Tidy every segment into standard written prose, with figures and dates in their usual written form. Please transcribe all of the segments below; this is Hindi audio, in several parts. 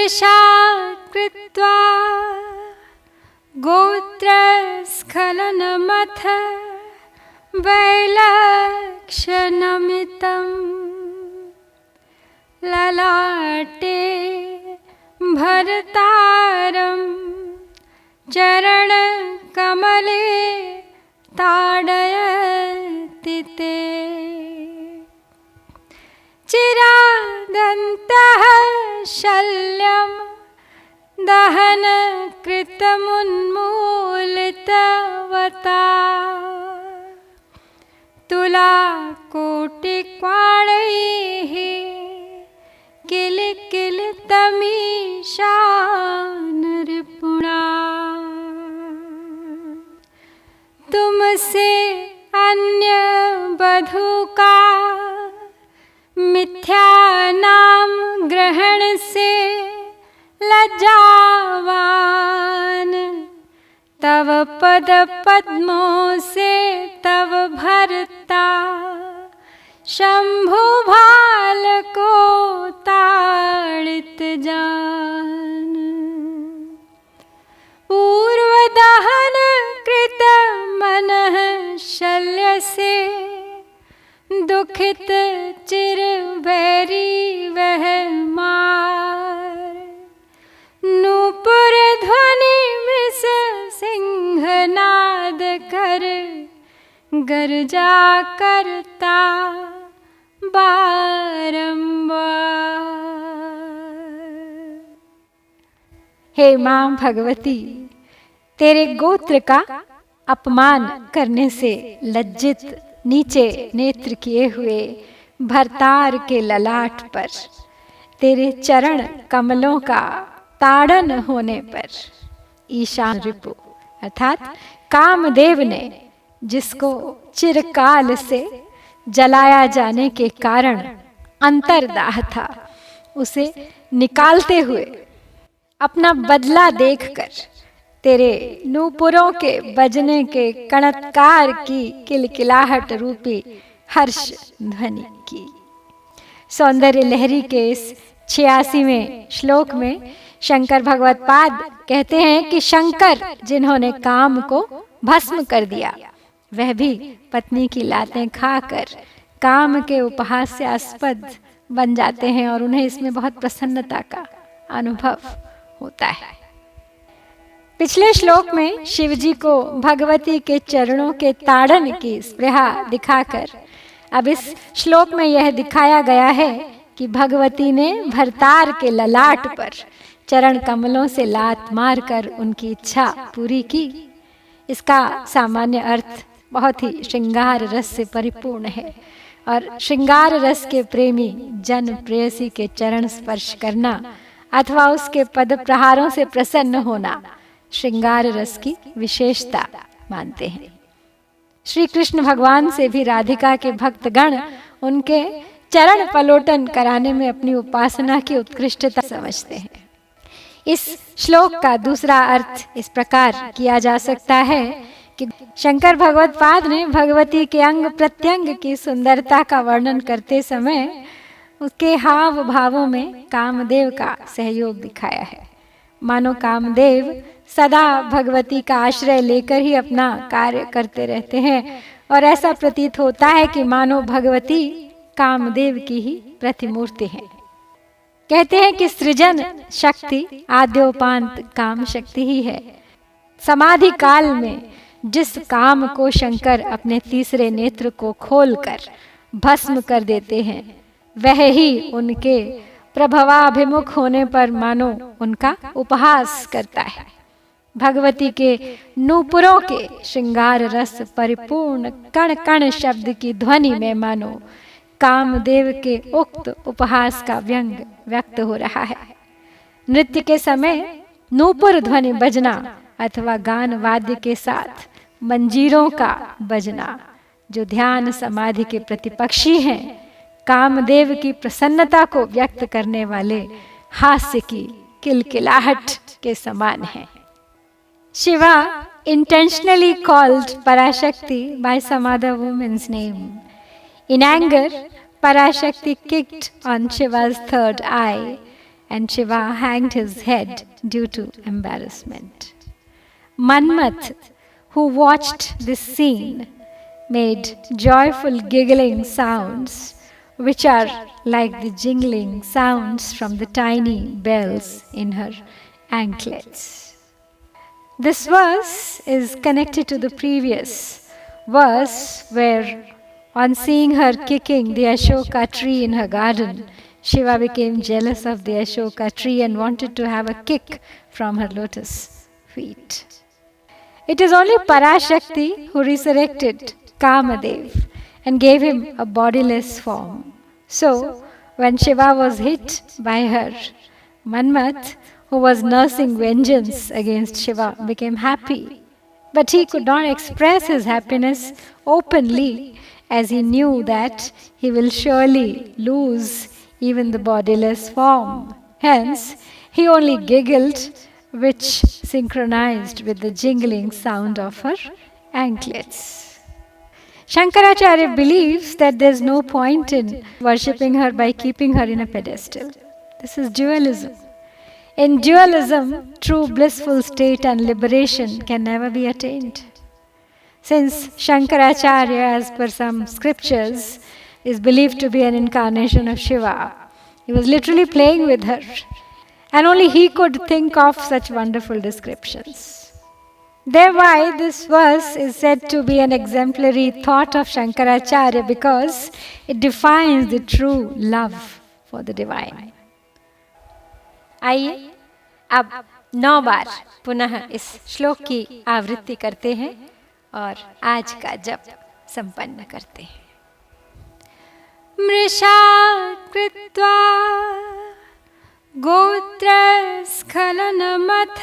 ईर्षा कृत्वा गोत्रस्खलनमथ वैलक्षणमितं ललाटे भरतारं चरणकमले ताडयति ते। चिरादन्तः शल्यं दहनकृतमुन्मूलितवता तुलाकोटिक्वाणैः किलिकिलितमीशानरिपुणा। तुमसे अन्य बधू का मिथ्या नाम ग्रहण से लज्जावान, तव पद पद्मों से तव भरता शंभु भाल को ताड़ित जान। पूर्व दहन कृत मनः शल्य से दुखित चिर बैरी वह मार। नूपुर ध्वनि मिस सिंहनाद कर गर्जा करता बारंबार। हे मां भगवती, तेरे गोत्र का अपमान करने से लज्जित नीचे नेत्र किए हुए भरतार के ललाट पर, तेरे चरण कमलों का ताड़न होने पर ईशान रिपु अर्थात कामदेव ने, जिसको चिरकाल से जलाया जाने के कारण अंतर्दाह था, उसे निकालते हुए अपना बदला देखकर तेरे नूपुरों के बजने के कणत्कार की किलकिलाहट रूपी हर्ष ध्वनि की। सौंदर्य लहरी के इस 86वें श्लोक में शंकर भगवत्पाद कहते हैं कि शंकर जिन्होंने काम को भस्म कर दिया, वह भी पत्नी की लातें खाकर काम के उपहास्यास्पद बन जाते हैं और उन्हें इसमें बहुत प्रसन्नता का अनुभव होता है। पिछले श्लोक में शिवजी को भगवती के चरणों के ताड़न की स्पृहा दिखाकर अब इस श्लोक में यह दिखाया गया है कि भगवती ने भरतार के ललाट पर चरण कमलों से लात मारकर उनकी इच्छा पूरी की। इसका सामान्य अर्थ बहुत ही श्रृंगार रस से परिपूर्ण है और श्रृंगार रस के प्रेमी जन प्रेयसी के चरण स्पर्श करना अथवा उसके पद प्रहारों से प्रसन्न होना श्रृंगार रस की विशेषता मानते हैं। श्री कृष्ण भगवान से भी राधिका के भक्तगण उनके चरण पलोटन कराने में अपनी उपासना की उत्कृष्टता समझते हैं। इस श्लोक का दूसरा अर्थ इस प्रकार किया जा सकता है कि शंकर भगवत्पाद ने भगवती के अंग प्रत्यंग की सुंदरता का वर्णन करते समय उसके हाव भावों में कामदेव का सहयोग दिखाया है। मानो कामदेव सदा भगवती का आश्रय लेकर ही अपना कार्य करते रहते हैं और ऐसा प्रतीत होता है कि मानो भगवती कामदेव की ही प्रतिमूर्ति है। कहते हैं कि सृजन शक्ति आद्योपांत काम शक्ति ही है। समाधि काल में जिस काम को शंकर अपने तीसरे नेत्र को खोलकर भस्म कर देते हैं, वह ही उनके प्रभवाभिमुख होने पर मानो उनका उपहास करता है। भगवती के नूपुरों के श्रृंगार रस परिपूर्ण कण कण शब्द की ध्वनि में मानो कामदेव के उक्त उपहास का व्यंग व्यक्त हो रहा है। नृत्य के समय नूपुर ध्वनि बजना अथवा गान वाद्य के साथ मंजीरों का बजना, जो ध्यान समाधि के प्रतिपक्षी हैं, कामदेव की प्रसन्नता को व्यक्त करने वाले हास्य की किलकिलाहट के समान है। Shiva intentionally called Parashakti by some other woman's name. In anger, Parashakti kicked on Shiva's third eye and Shiva hanged his head due to embarrassment. Manmath, who watched this scene, made joyful giggling sounds, which are like the jingling sounds from the tiny bells in her anklets. This verse is connected to the previous verse where, on seeing her kicking the Ashoka tree in her garden, Shiva became jealous of the Ashoka tree and wanted to have a kick from her lotus feet. It is only Parashakti who resurrected Kamadev and gave him a bodiless form. So, when Shiva was hit by her, Manmath, who was nursing vengeance against Shiva, became happy. But he could not express his happiness openly, as he knew that he will surely lose even the bodiless form. Hence, he only giggled, which synchronized with the jingling sound of her anklets. Shankaracharya believes that there is no point in worshipping her by keeping her in a pedestal. This is dualism. In dualism, true blissful state and liberation can never be attained. Since Shankaracharya, as per some scriptures, is believed to be an incarnation of Shiva, he was literally playing with her. And only he could think of such wonderful descriptions. Thereby, this verse is said to be an exemplary thought of Shankaracharya because it defines the true love for the divine. आइए अब 9 बार पुनः इस श्लोक की आवृत्ति करते हैं और आज का जप संपन्न करते हैं। मृषा कृत्वा गोत्रस्खलनमथ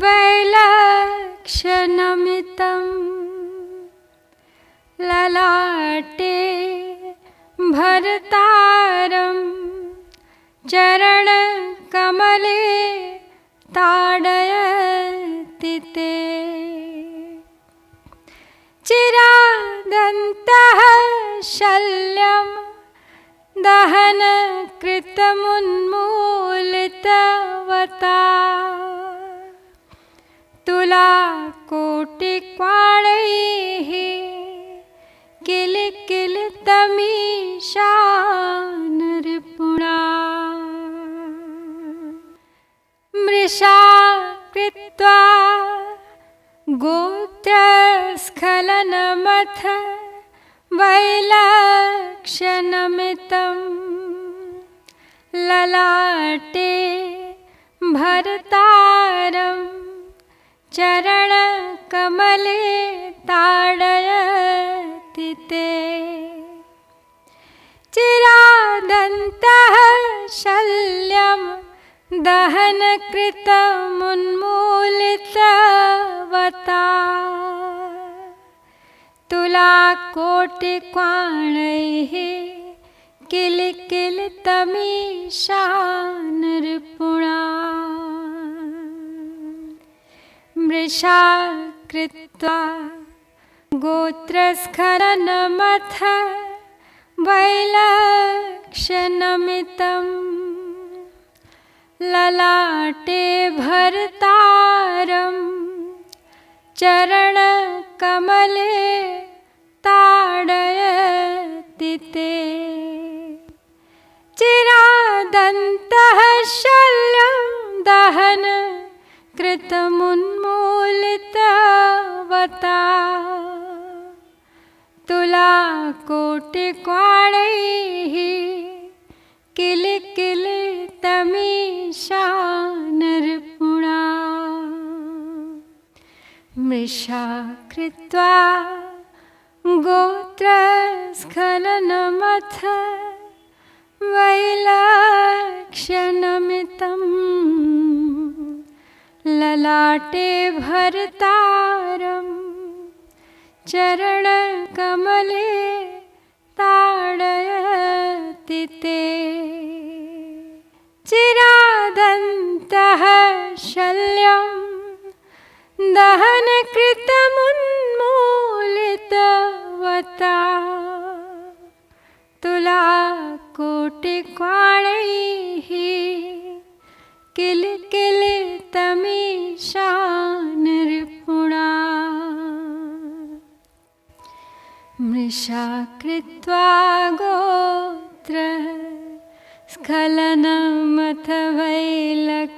वैलक्षणमितं ललाटे भरतारं चरणकमले ताडयति ते चिरादन्तः शल्यं दहनकृतमुन्मूलितवता तुलाकोटिक्वाणैः किलिकिलितमीशानरिपुणा मृषा कृत्वा गोत्रस्खलनमथ वैलक्षणमितं ललाटे भरतारं चरणकमले ताडयति ते चिरादन्तः शल्यं दहनकृतमुन्मूलितवता तुलाकोटिक्वाणैः किलिकिलितमीशानरिपुणा मृषा कृत्वा गोत्रस्खलनमथ वैलक्षणमितं ललाटे भरतारं चरणकमले ताडयति ते चिरादन्तः शल्यं दहन कृतमुन्मूलितवता तुलाकोटिक्वाणैः किलिकिलितमीशानरिपुणा मृषा कृत्वा गोत्रस्खलनमथ वैलक्षणमितं ललाटे भरतारं चरणकमले ताडयति ते चिरादन्तः शल्यं दहनकृतमुन्मूलितवता तुलाकोटिक्वाणैः किलकिलितमीशा नृपुणा मृषा कृत्वा गोत्र स्खलनमथ वैलक्ष्यनमितं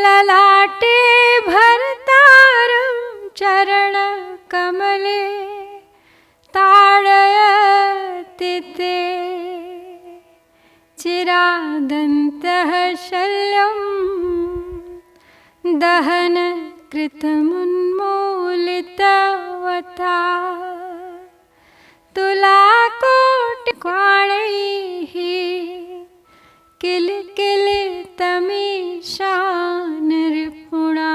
ललाटे भर्तारं चरणकमले ताडयति ते चिरादन्तः शल्यं दहनकृतमुन्मूलितवता तुलाकोटिक्वाणैः किलकिलितमीशा नृपुणा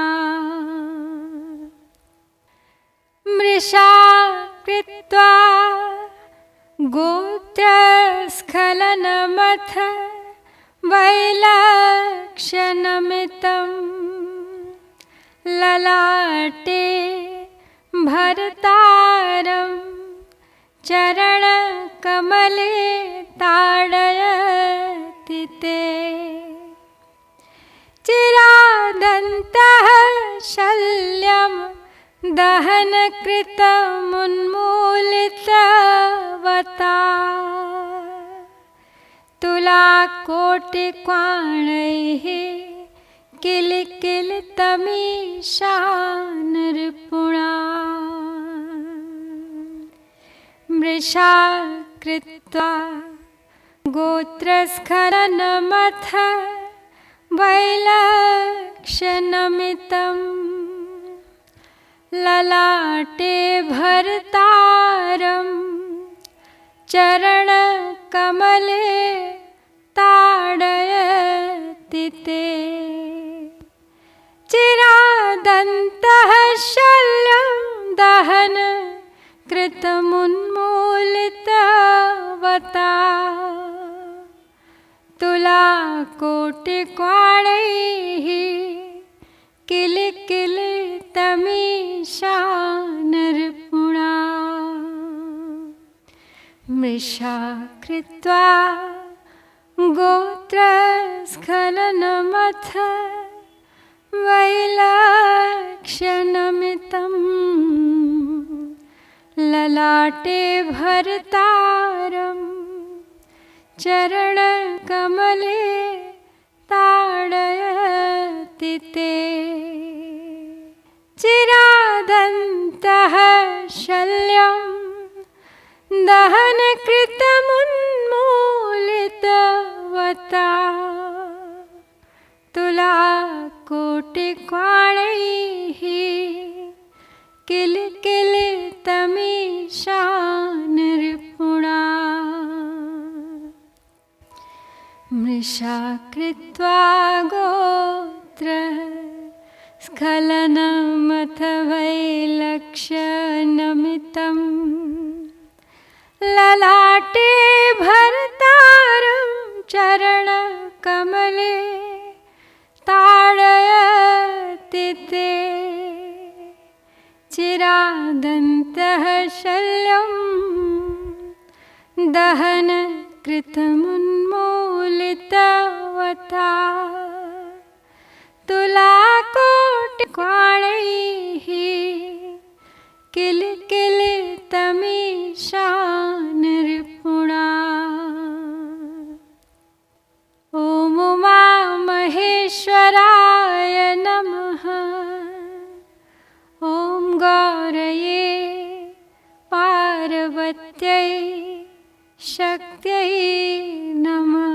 मृषा कृत्वा गोत्रस्खलनमथ वैलक्ष्यनमितं ललाटे भर्तारं चरणकमले ताडयति ते चिरादन्तः शल्यं दहनकृतमुन्मूलितवता तुलाकोटिक्वाणैः किलकिलितमीशा नृपुणा मृषा कृत्वा गोत्रस्खलनमथ वैलक्ष्यनमितं ललाटे भर्तारं चरणकमले ताडयति ते चिरादन्तः शल्यं दहनकृतमुन्मूलितवता तुलाकोटिक्वाणैः किलकिलितमीशा नृपुणा मृषा कृत्वा गोत्रस्खलनमथ वैलक्ष्यनमितं ललाटे भर्तारं चरणकमले ताडयति ते चिरादन्तः शल्यं दहनकृतमुन्मूलितवता तुलाकोटिक्वाणैः किलकिलितमीशा नृपुणा मृषा कृत्वा गोत्र स्खलनमथ वैलक्ष्यनमितं ललाटे भर्तारं चरणकमले ताडयति ते चिरादन्तः शल्यं दहनकृतमुन्मूलितवता तुलाकोटिक्वाणैः किलकिलितमीशा नृपुणा ॐ उमामहेश्वराय नमः ॐ गौरये पार्वत्यै शक्त्यै नमः।